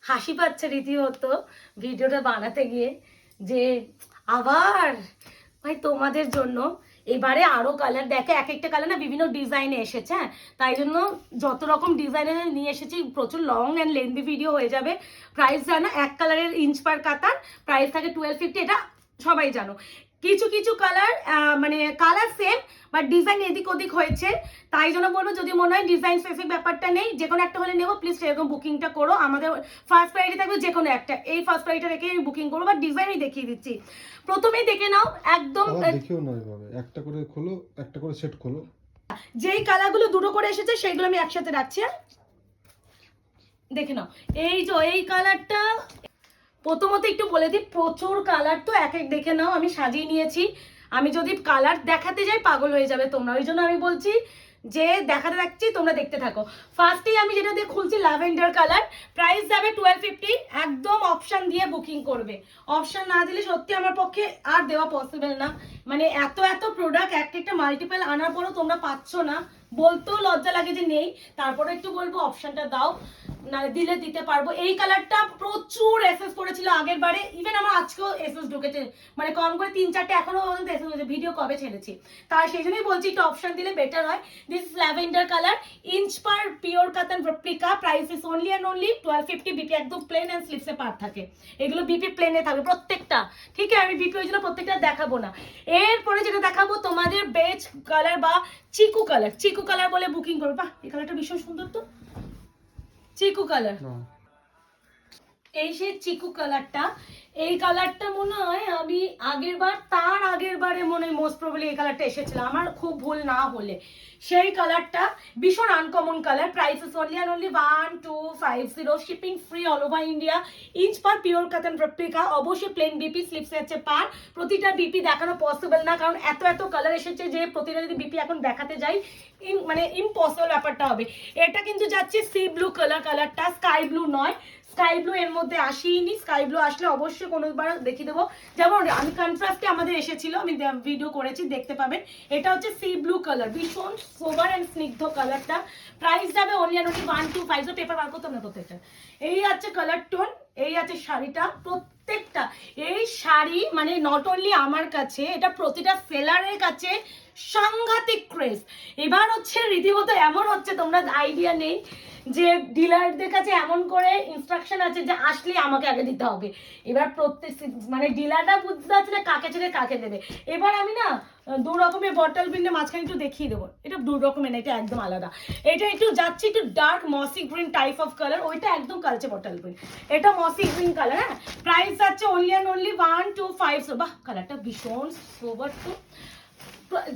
হাসি পাচ্ছে রীতিমতো ভিডিওটা বানাতে গিয়ে যে আবার ভাই তোমাদের জন্য এবারে আরো কালার দেখে, এক একটা কালার না বিভিন্ন ডিজাইনে এসেছে। হ্যাঁ, তাই জন্য যত রকম ডিজাইনে নিয়ে এসেছি প্রচুর লং অ্যান্ড লেন্দি ভিডিও হয়ে যাবে। প্রাইস জানো, এক কালারের ইঞ্চ পার কাতার প্রাইস থাকে 1250, এটা সবাই জানো। কিছু কিছু কালার মানে কালার সেম বাট ডিজাইন এদিক ওদিক হয়েছে, তাই জন্য বলবো যদি মনে হয় ডিজাইন স্পেসিফিক ব্যাপারটা নেই, যে কোনো একটা হলে নেবো, প্লিজ সেরকম বুকিংটা করো। আমাদের ফার্স্ট প্রায়োরিটি থাকবে যে কোনো একটা, এই ফার্স্ট প্রায়োরিটি রেখে আমি বুকিং করবো, বাট ডিজাইনই দেখিয়ে দিচ্ছি। প্রথমেই দেখে নাও একদম, দেখিও না এভাবে, একটা করে খোলো, একটা করে সেট খোলো। যেই কালারগুলো দুটো করে এসেছে সেইগুলো আমি একসাথে রাখছি। দেখে নাও, এই যে এই কালারটা প্রথমত একটু বলে দিই, প্রচুর কালার তো এক এক দেখে নাও, আমি সাজিয়ে নিয়েছি। আমি যদি কালার দেখাতে যাই পাগল হয়ে যাবে তোমরা, ওই জন্য আমি বলছি যে দেখাতে থাকছি, তোমরা দেখতে থাকো। ফার্স্টেই আমি যেটা দিয়ে খুলছি ল্যাভেন্ডার কালার, প্রাইস যাবে 1250। একদম অপশন দিয়ে বুকিং করবে, অপশন না দিলে সত্যি আমার পক্ষে আর দেওয়া পসিবল না। মানে এত এত প্রোডাক্ট এক একটা মাল্টিপল আনার পরও তোমরা পাচ্ছ না, বলতেও লজ্জা লাগে যে নেই। তারপরে একটু বলবো অপশনটা দাও, না দিলে দিতে পারবো। এই কালারটা প্রচুর এসএস পড়েছিল আগের বারে, ইভেন আমার আজকেও এসএস ঢুকেছে, মানে কম করে 3-4টে এখনো পর্যন্ত এসএস হয়েছে, ভিডিও কবে ছেড়েছি। তার সেই জন্যই বলছি একটু অপশন দিলে বেটার হয়। This lavender colour, inch per pure katan replica, price is only and only 1250। BP একদম প্লেন অ্যান্ড স্লিপসে পার থাকে, এগুলো বিপি প্লেনে থাকবে প্রত্যেকটা, ঠিক আছে? আমি বিপি ওই জন্য প্রত্যেকটা দেখাবো না। এরপরে যেটা দেখাবো তোমাদের বেজ কালার বা চিকু কালার, চিকু কালার বলে বুকিং করবো। বাহ, এই কালারটা ভীষণ সুন্দর তো, চিকু কালার। এই সেই চিকু কালারটা, এই কালারটা মনে হয় আমি তার আগের বারে মনে হয় মোস্ট প্রবাবলি এই কালারটা এসেছিল, আমার খুব ভুল না হলে। সেই কালারটা ভীষণ uncommon colour, price is only and only 1250, shipping free all over India. Inch per pure katan replica, অবশ্যই প্লেন বিপি, স্লিপসে আছে পার। প্রতিটা বিপি দেখানো পসিবল না, কারণ এত এত কালার এসেছে যে প্রতিটা যদি বিপি এখন দেখাতে যাই মানে ইম্পসিবল ব্যাপারটা হবে। এটা কিন্তু যাচ্ছে সি ব্লু কালার, কালারটা স্কাই ব্লু নয়, স্কাই ব্লু এর মধ্যে আসেইনি। স্কাই ব্লু আসলে অবশ্যই কোনোবার দেখিয়ে দেবো, যেমন আমি কন্ট্রাস্টে আমাদের এসেছিল, আমি ভিডিও করেছি, দেখতে পাবেন। এটা হচ্ছে সি ব্লু কালার, ভীষণ সোবার অ্যান্ড স্নিগ্ধ কালারটা। প্রাইস যাবে অনলি অ্যান্ড অনলি 1250। পেপার বার করতাম না প্রত্যেকটা। এই আছে কালার টোন, এই আছে শাড়িটা, প্রত্যেকটা এই শাড়ি মানে নট অনলি আমার কাছে, এটা প্রতিটা সেলারের কাছে সাংঘাতিক ক্রেজ। এবার হচ্ছে রীতিমতো এমন হচ্ছে, তোমরা আইডিয়া নেই যে ডিলারদের কাছে এমন করে ইনস্ট্রাকশন আছে যে আসলে আমাকে আগে দিতে হবে। এবার প্রত্যেক মানে ডিলাররা বুঝতে পারছে না কাকে ছেড়ে কাকে দেবে। এবার আমি না দু রকমের বটল প্রিন্টের মাঝখানে একটু দেখিয়ে দেবো, এটা দু রকমের, এটা একদম আলাদা। এটা একটু যাচ্ছে একটু ডার্ক মসি গ্রিন টাইপ অফ কালার, ওইটা একদম কালচে বটল প্রিন্ট, এটা মসি গ্রিন কালার। হ্যাঁ, প্রাইস যাচ্ছে অনলি অ্যান্ড অনলি 1250। বাহ, কালারটা ভীষণ সোবার তো।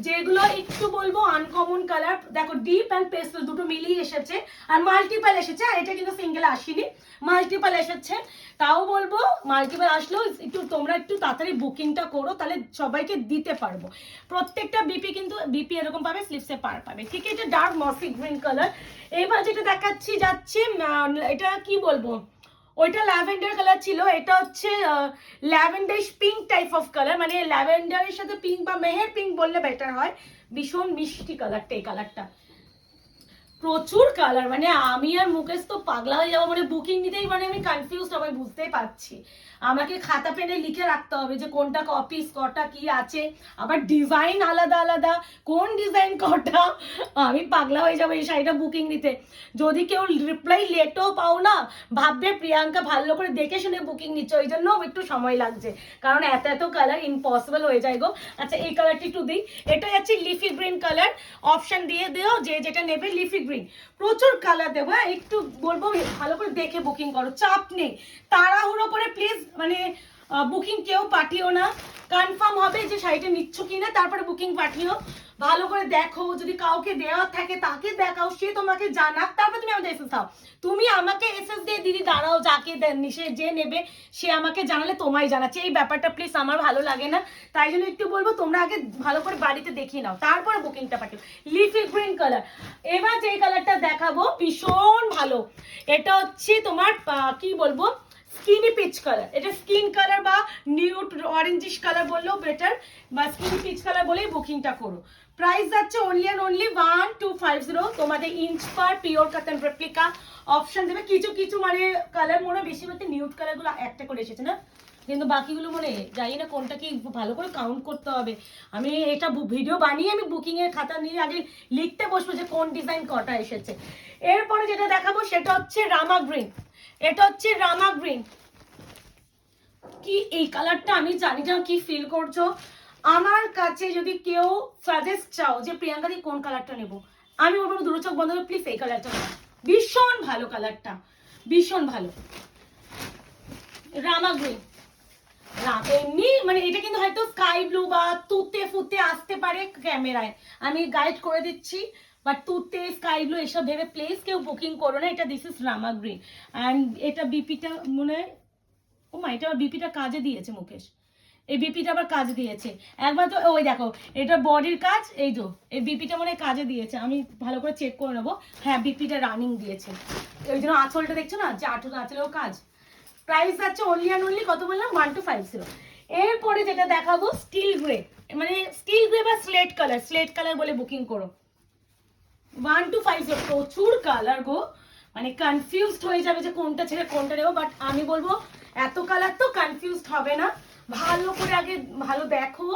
যেগুলো একটু বলবো আনকমন কালার, দেখো ডিপ অ্যান্ড পেস্টেল দুটো মিলিয়ে এসেছে, আর মাল্টিপাল এসেছে। আর এটা কিন্তু সিঙ্গেল আসেনি, মাল্টিপাল এসেছে। তাও বলবো মাল্টিপাল আসলেও একটু তোমরা একটু তাড়াতাড়ি বুকিংটা করো, তাহলে সবাইকে দিতে পারবো। প্রত্যেকটা বিপি কিন্তু বিপি এরকম পাবে, স্লিপসে পার পাবে, ঠিক আছে? এটা ডার্ক মসি গ্রিন কালার। এবার যেটা দেখাচ্ছি যাচ্ছে, এটা কি বলবো, ওইটা ল্যাভেন্ডার কালার ছিল, এটা হচ্ছে ল্যাভেন্ডারিশ পিঙ্ক টাইপ অফ কালার, মানে ল্যাভেন্ডারের সাথে পিঙ্ক বা মেহের পিঙ্ক বললে বেটার হয়। ভীষণ মিষ্টি কালারটা, এই কালারটা প্রচুর কালার, মানে আমি আর মুকেশ তো পাগলা হয়ে যাবো, মানে বুকিং নিতেই মানে আমি কনফিউজ, আমি বুঝতেই পারছি। আমাকে খাতা পেনে লিখে রাখতে হবে যে কোনটা কপিস, কটা কি আছে, আবার ডিজাইন আলাদা আলাদা, কোন ডিজাইন কটা, আমি পাগলা হয়ে যাবো এই শাড়িটা বুকিং নিতে। যদি কেউ রিপ্লাই লেটও পাও না, ভাববে প্রিয়াঙ্কা ভালো করে দেখে শুনে বুকিং নিচ্ছে, ওই জন্য একটু সময় লাগছে, কারণ এত এত কালার ইম্পসিবল হয়ে যায় গো। আচ্ছা, এই কালারটি একটু দিই, এটা যাচ্ছে লিফি গ্রিন কালার, অপশন দিয়ে দিও যে যেটা নেবে। লিফি গ্রিন প্রচুর কালার দেবো, হ্যাঁ একটু বলবো ভালো করে দেখে বুকিং করো, চাপ নেই, তাড়াহুড়ো করে প্লিজ মানে বুকিং কেউ পাঠিও না। কনফার্ম হবে যে শাড়িটা নিচ্ছ কিনা, তারপরে বুকিং পাঠিও। ভালো করে দেখো, যদি কাউকে দেওয়া থাকে তাকে দেখাও, সে তোমাকে জানাক, তারপর তুমি আমাদের এসএস দাও। তুমি আমাকে এসএস দিয়ে দিদি দাঁড়াও, যাকে সে যে নেবে সে আমাকে জানালে তোমায় জানাচ্ছে, এই ব্যাপারটা প্লিজ আমার ভালো লাগে না। তাই জন্য একটু বলবো তোমরা আগে ভালো করে বাড়িতে দেখিয়ে নাও, তারপরে বুকিংটা পাঠিও। Leafy green colour. এবার যে কালারটা দেখাবো ভীষণ ভালো, এটা হচ্ছে তোমার কি বলবো, স্কিনি পিচ কালার। এটা স্কিন কালার বা নিউড অরেঞ্জিশ কালার বললেও বেটার, বা স্কিনি পিচ কালার বলেই বুকিংটা করো। প্রাইস যাচ্ছে অনলি অ্যান্ড অনলি 1250। তোমাদের inch per pure cotton replica option দেবে। কিছু কিছু মানে কালার মনে হয় বেশিরভাগ নিউড কালারগুলো একটা করে এসেছে না, কিন্তু বাকিগুলো মনে জানি না কোনটা কি, ভালো করে কাউন্ট করতে হবে। আমি এটা ভিডিও বানিয়ে আমি বুকিং এর খাতা নিয়ে আগে লিখতে বসবো যে কোন ডিজাইন কটা এসেছে। এরপরে যেটা দেখাবো সেটা হচ্ছে রামা গ্রিন। এটা হচ্ছে রামা গ্রিন। কি এই কালারটা আমি জানি না কি ফিল করছো। আমার কাছে যদি কেউ সাজেস্ট চাও যে প্রিয়াঙ্কা দি কোন কালারটা নেব, আমি বলবো দূর চোখ বন্ধ করে প্লিজ এই কালারটা নাও। ভীষণ ভালো কালারটা, ভীষণ ভালো। রামা গ্রিন এমনি মানে এটা কিন্তু হয়তো স্কাই ব্লু বা তুতে ফুতে আসতে পারে ক্যামেরায়, আমি গাইড করে দিচ্ছি। বাট তুতে স্কাই ব্লু এসব ভেবে প্লিজ কেউ বুকিং করো না। এটা this is Rama green and এটা বিপিটা মনে হয়, ও মা এটা বিপিটা কাজে দিয়েছে মুকেশ, এই বিপিটা আবার কাজ দিয়েছে একবার তো। ওই দেখো এটা বডির কাজ, এই তো এই বিপিটা মনে হয় কাজে দিয়েছে, আমি ভালো করে চেক করে নেবো। হ্যাঁ বিপিটা রানিং দিয়েছে, ওই জন্য আঁচলটা দেখছো না যে আঁচলেও কাজ। প্রাইস যাচ্ছে অনলি অ্যান্ড অনলি কত বললাম 1250। এরপরে যেটা দেখাবো স্টিল গ্রে, মানে স্টিল গ্রে বা স্লেট কালার, স্লেট কালার বলে বুকিং করো। 1250 প্রচুর কালার গো, মানে কনফিউজড হয়ে যাবে যে কোনটা ছেড়ে কোনটা নেবো। বাট আমি বলবো এত কালার তো কনফিউজড হবে না, ভালো করে আগে ভালো দেখো,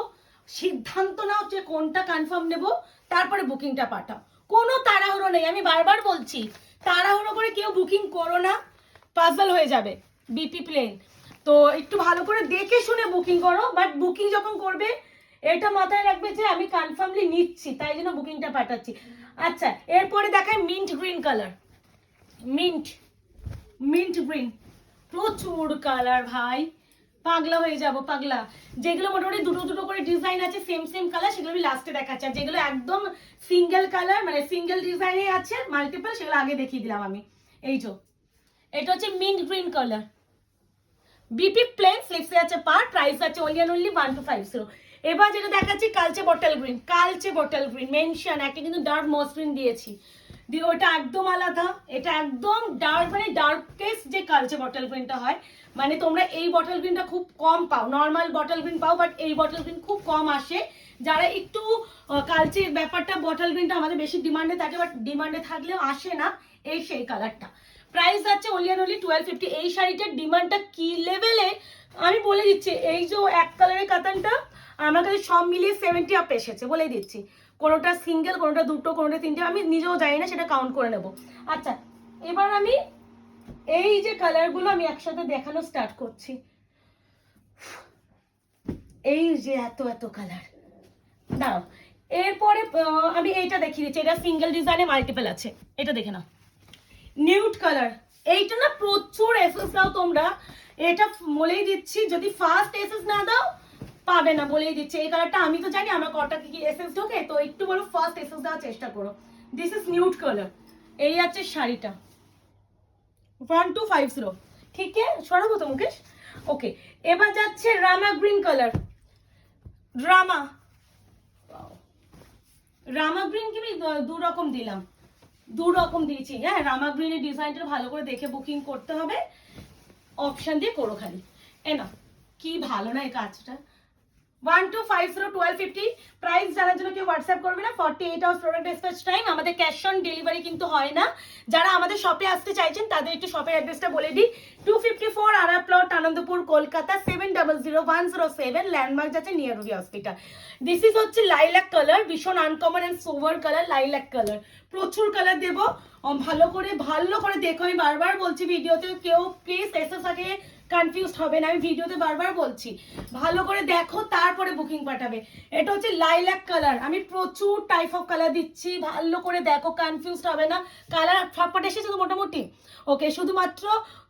সিদ্ধান্ত নাও যে কোনটা কনফার্ম নেবো, তারপরে বুকিংটা পাঠাও। কোনো তাড়াহুড়ো নেই, আমি বারবার বলছি তাড়াহুড়ো করে কেউ বুকিং করো না, পাজল হয়ে যাবে বিপি প্লেন। তো একটু ভালো করে দেখে শুনে বুকিং করো, বাট বুকিং যখন করবে এটা মাথায় রাখবে যে আমি কনফার্মলি নিচ্ছি, তাই জন্য বুকিংটা পাঠাচ্ছি। আচ্ছা এরপরে দেখায় mint green colour. Mint green প্রচুর কালার ভাই, পাগলা হয়ে যাব পাগলা। যেগুলো মোটামুটি দুটো দুটো করে ডিজাইন আছে সেম সেম কালার, সেগুলো আমি লাস্টে দেখাচ্ছি। আর যেগুলো একদম সিঙ্গেল কালার মানে সিঙ্গেল ডিজাইনে আছে মাল্টিপল, সেগুলো আগে দেখিয়ে দিলাম আমি। এই যে এটা হচ্ছে mint green colour, BP plain স্লিপসে আছে পার, প্রাইস আছে অনলি অ্যান্ড অনলি 1250। এবার যেটা দেখাচ্ছি কালচে বটল গ্রিন, কালচে বটল গ্রিন মেনশন একটা কিন্তু ডার্ক মসলিন দিয়েছি, দিয়ে ওটা একদম আলাদা, এটা একদম ডার্ক মানে ডার্কেস্ট যে কালচে বটল গ্রিনটা হয়। মানে তোমরা এই বটল গ্রিনটা খুব কম পাও, নর্মাল বটল গ্রিন পাও, বাট এই বটল গ্রিন খুব কম আসে। যারা একটু কালচে ব্যাপারটা বটল গ্রিনটা আমাদের বেশি ডিমান্ডে থাকে, বাট ডিমান্ডে থাকলেও আসে না, এই সেই কালারটা। প্রাইস আছে অনলি অ্যান্ড অনলি 1250। এই শাড়িটার ডিমান্ডটা কি লেভেলে আমি বলে দিচ্ছি। এই যে এক কালারের কাতানটা আমার কাছে সব মিলিয়ে 70 আপ এসেছে বলে দিচ্ছি, কোনোটা সিঙ্গেল কোনোটা দুটো কোনোটা তিনটে, আমি নিজেও জানি না, সেটা কাউন্ট করে নেব। আচ্ছা এবার আমি এই যে কালারগুলো আমি একসাথে দেখানো স্টার্ট করছি। এই যে এত এত কালার, দাঁড়াও এরপরে আমি এইটা দেখিয়ে দিচ্ছি। এটা সিঙ্গেল ডিজাইনে মাল্টিপল আছে, এটা দেখে নাও। নিউড কালার, এইটা না প্রচুর এসএস দাও তোমরা, এটা বলেই দিচ্ছি যদি ফার্স্ট এসএস না দাও পাবে না, বলেই দিচ্ছি। এই কালারটা আমি তো জানি আমার কটা কি এসএস ঢোকে, তো একটু বলো ফার্স্ট এসএস দেওয়ার চেষ্টা করো। দিস ইজ নিউড কালার, এই আছে শাড়িটা 1250। ঠিক আছে সরাবো তো মুকেশ। ওকে এবার যাচ্ছে রামা গ্রিন কালার। রামা গ্রিন কি আমি দু রকম দিলাম, দু রকম দিয়েছি। হ্যাঁ রামা গ্রিনের ডিজাইনটা ভালো করে দেখে বুকিং করতে হবে, অপশন দিয়ে করো খালি। এ না কি ভালো না এই কাজটা। 1250 1250 প্রাইস জানার জন্য কেউ হোয়াটসঅ্যাপ করবে না। 48 আওয়ার্স প্রোডাক্ট ডিসপ্যাচ টাইম, আমাদের ক্যাশ অন ডেলিভারি কিন্তু হয় না। যারা আমাদের শপে আসতে চাইছেন তাদের একটু শপের অ্যাড্রেসটা বলে দিই। 254 আরা প্লট আনন্দপুর কলকাতা 700107, ল্যান্ডমার্ক যাচ্ছে near Ruby hospital. This is হচ্ছে লাইলাক কালার, ভীষণ uncommon and sober colour, lilac colour. প্রচুর কালার দেবো, ভালো করে দেখো। আমি বারবার বলছি ভিডিওতে, কেউ প্লিজ এসএস আগে কনফিউজ হবে না, আমি ভিডিওতে বারবার বলছি ভালো করে দেখো তারপরে বুকিং পাঠাবে। এটা হচ্ছে লাইলাক কালার, আমি প্রচুর টাইপ অফ কালার দিচ্ছি, ভালো করে দেখো কনফিউজ হবে না। কালার সবকটা এসেছে তো মোটামুটি, ওকে শুধুমাত্র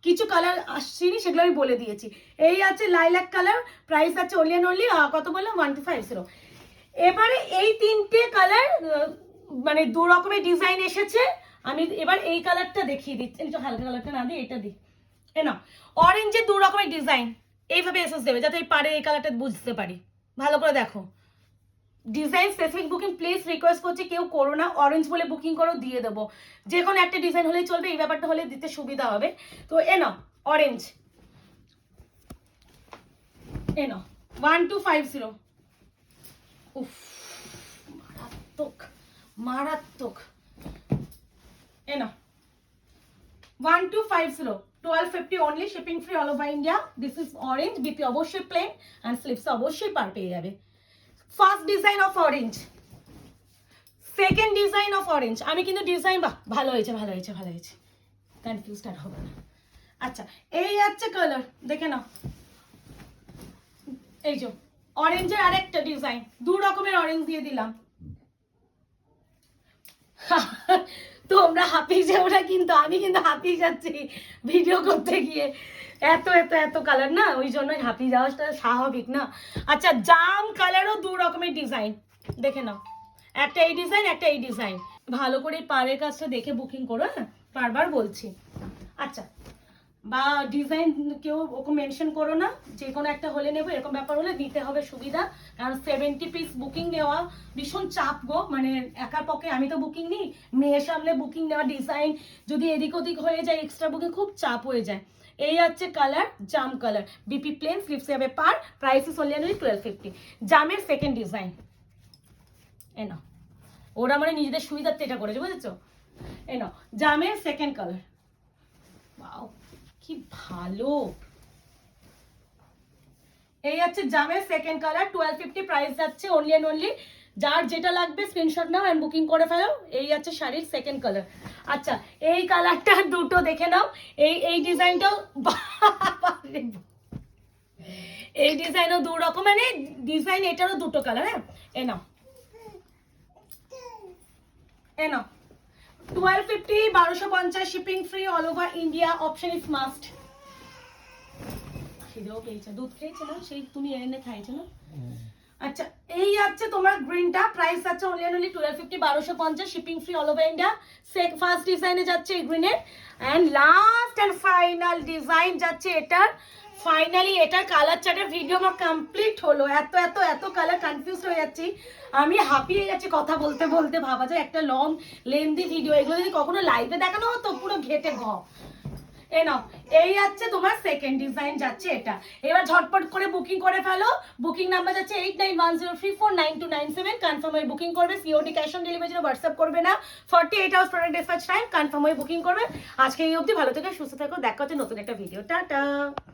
কিছু কালার আসছিনি সেগুলো আমি বলে দিয়েছি। এই আছে লাইলাক কালার, প্রাইস আছে অনলি অ্যান্ড অনলি কত বললাম 1250। এবারে এই তিনটে কালার মানে দু রকমের ডিজাইন এসেছে, আমি এবার এই কালারটা দেখিয়ে দিচ্ছি। একটু হালকা কালারটা না দিই এটা দিই। না অরেঞ্জের দু রকমের ডিজাইন এইভাবে এসএস দেবে যাতে পারে এই কালারটা বুঝতে পারি। ভালো করে দেখো design specific booking please request করছি কেউ করো না, অরেঞ্জ বলে বুকিং করো দিয়ে দেবো, যে কোনো একটা ডিজাইন হলেই চলবে, এই ব্যাপারটা হলে দিতে সুবিধা হবে। তো না অরেঞ্জ না 1250। উফ মারাত্মক মারাত্মক। এ না 1250 1250 only, shipping free all over India. This is orange, BP অবশ্যই plain and sleeves অবশ্যই পার পেয়ে যাবে। First design of orange, second design of orange. আমি কিন্তু ডিজাইন বাহ ভালো হয়েছে ভালো হয়েছে ভালো হয়েছে, কনফিউজড আর হবে না। আচ্ছা এই হচ্ছে কালার, দেখে নাও, এই যে অরেঞ্জের আরেকটা ডিজাইন, দু রকমের অরেঞ্জ দিয়ে দিলাম। তোমরা হাঁপিয়ে যাও না কিন্তু, আমি কিন্তু হাঁপিয়ে যাচ্ছি ভিডিও করতে গিয়ে, এত এত এত কালার না, ওই জন্যই হাঁপিয়ে যাওয়াটা স্বাভাবিক না। আচ্ছা জাম কালারও দু রকমের ডিজাইন, দেখে নাও, একটা এই ডিজাইন একটা এই ডিজাইন। ভালো করে পাড়ের কাজটা দেখে বুকিং করো, হ্যাঁ বারবার বলছি। আচ্ছা বা ডিজাইন কেউ ওকে মেনশন করো না, যে কোনো একটা হলে নেবো এরকম ব্যাপার হলে নিতে হবে সুবিধা, কারণ 70 পিস বুকিং নেওয়া ভীষণ চাপ গো, মানে একার পক্ষে, আমি তো বুকিং নিই, মেয়ের সামনে বুকিং নেওয়া, ডিজাইন যদি এদিক ওদিক হয়ে যায় এক্সট্রা বুকিং খুব চাপ হয়ে যায়। এই হচ্ছে কালার জাম কালার, বিপি প্লেন, স্লিভস যাবে পার, প্রাইস ইস অনলি 1250। জামের সেকেন্ড ডিজাইন, এ নাও, ওরা মানে নিজেদের সুবিধার্থে এটা করেছে বুঝেছো। এ নাও জামের সেকেন্ড কালার, ওয়াও কি ভালো। এই হচ্ছে জামের সেকেন্ড কালার, 1250 প্রাইস যাচ্ছে অনলি এন্ড অনলি। যার যেটা লাগবে স্ক্রিনশট নাও এন্ড বুকিং করে ফেলো। এই হচ্ছে শাড়ির সেকেন্ড কালার। আচ্ছা এই কালারটা দুটো দেখে নাও, এই ডিজাইনটাও এই ডিজাইনও দু রকম, মানে ডিজাইন এটারও দুটো কালার। হ্যাঁ এ নাও এ নাও 1250, 1250 shipping free all over India, option is must. খিদেও পেয়েছে, দুধ খেয়েছে না সেই, তুমি এনে খাইছো না। আচ্ছা এই আছে তোমার গ্রিনটা, প্রাইস আছে only only 1250, 1250 shipping free all over India. First ডিজাইনে যাচ্ছে এই গ্রিনের, and last and final design যাচ্ছে এটার। ফাইনালি এটার কালার চার্টের ভিডিও আমার কমপ্লিট হলো। এত এত এত কালার, কনফিউজ হয়ে যাচ্ছি আমি, হাঁপিয়ে যাচ্ছি কথা বলতে বলতে। ভাবা যায় একটা লং লেন্দি ভিডিও, এগুলো যদি কখনো লাইভে দেখানো হতো পুরো ঘেটে ঘ। এ নাও এই যাচ্ছে তোমার সেকেন্ড ডিজাইন যাচ্ছে এটা। এবার ঝটপট করে বুকিং করে ফেলো। বুকিং নাম্বার যাচ্ছে 8910349297, কনফার্ম হয়ে বুকিং করবে। সিওডি ক্যাশ অন ডেলিভারি জন্য হোয়াটসঅ্যাপ করবে না, 48 hours product dispatch time, confirm হয়ে বুকিং করবে। আজকে এই অবধি, ভালো থেকো সুস্থ থেকো, দেখা হচ্ছে নতুন একটা ভিডিও, টাটা।